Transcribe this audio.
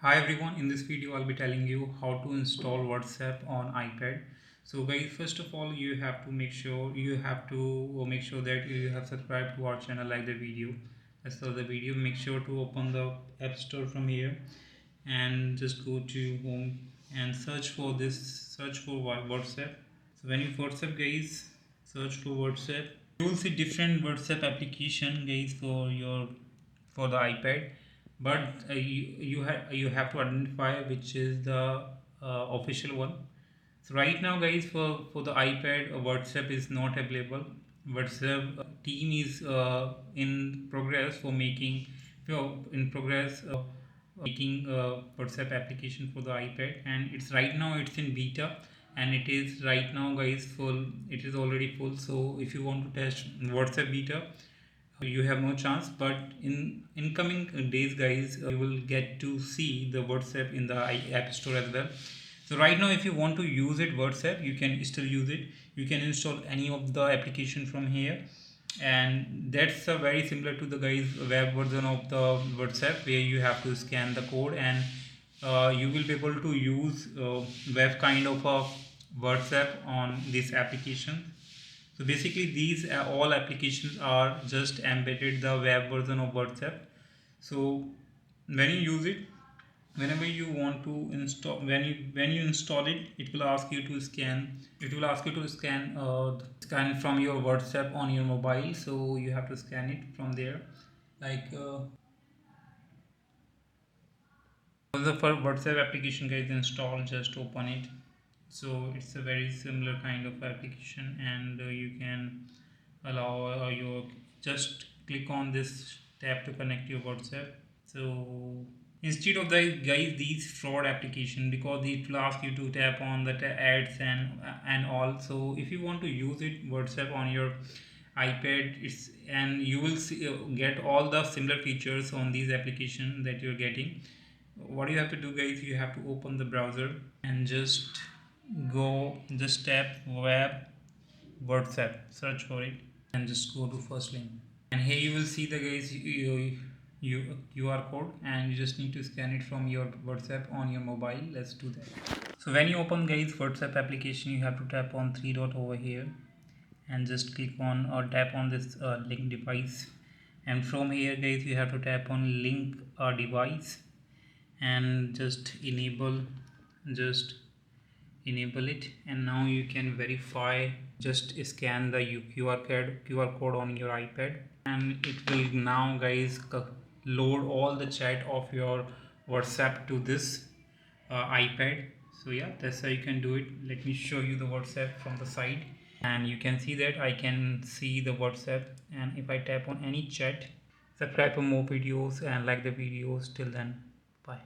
Hi everyone, in this video I'll be telling you how to install WhatsApp on iPad. So guys, first of all you have to make sure that you have subscribed to our channel, like the video. As for the video, make sure to open the App Store from here and just go to home and search for WhatsApp. So when you search for WhatsApp, you will see different WhatsApp application guys for the iPad, but you have to identify which is the official one. So right now guys, for the iPad, WhatsApp is not available. WhatsApp team is in progress for making in progress making WhatsApp application for the iPad, and it's in beta, and it is right now guys full. It is already full. So if you want to test WhatsApp beta, you have no chance. But in incoming days guys, you will get to see the WhatsApp in the App Store as well. So right now if you want to use it, WhatsApp, you can still use it. You can install any of the application from here, and that's very similar to the guys web version of the WhatsApp, where you have to scan the code, and you will be able to use web kind of a WhatsApp on this application. So basically these all applications are just embedded the web version of WhatsApp. So when you use it, whenever you want to install, when you install it, it will ask you to scan from your WhatsApp on your mobile. So you have to scan it from there, like the first WhatsApp application guys install, just open it. So it's a very similar kind of application, and you can allow you just click on this tab to connect your WhatsApp. So instead of the guys these fraud application, because it will ask you to tap on the ads and all. So if you want to use it WhatsApp on your iPad, it's and you will see, get all the similar features on these application that you're getting. What you have to do guys, you have to open the browser and just tap web WhatsApp, search for it, and just go to first link. And here you will see the guys QR code, and you just need to scan it from your WhatsApp on your mobile. Let's do that. So when you open guys WhatsApp application, you have to tap on three dot over here and just click on or tap on this link device. And from here guys, you have to tap on link device and just enable it. And now you can verify, just scan the QR code on your iPad, and it will now guys load all the chat of your WhatsApp to this iPad. So yeah, that's how you can do it. Let me show you the WhatsApp from the side, and you can see that I can see the WhatsApp. And if I tap on any chat, subscribe for more videos and like the videos. Till then, bye.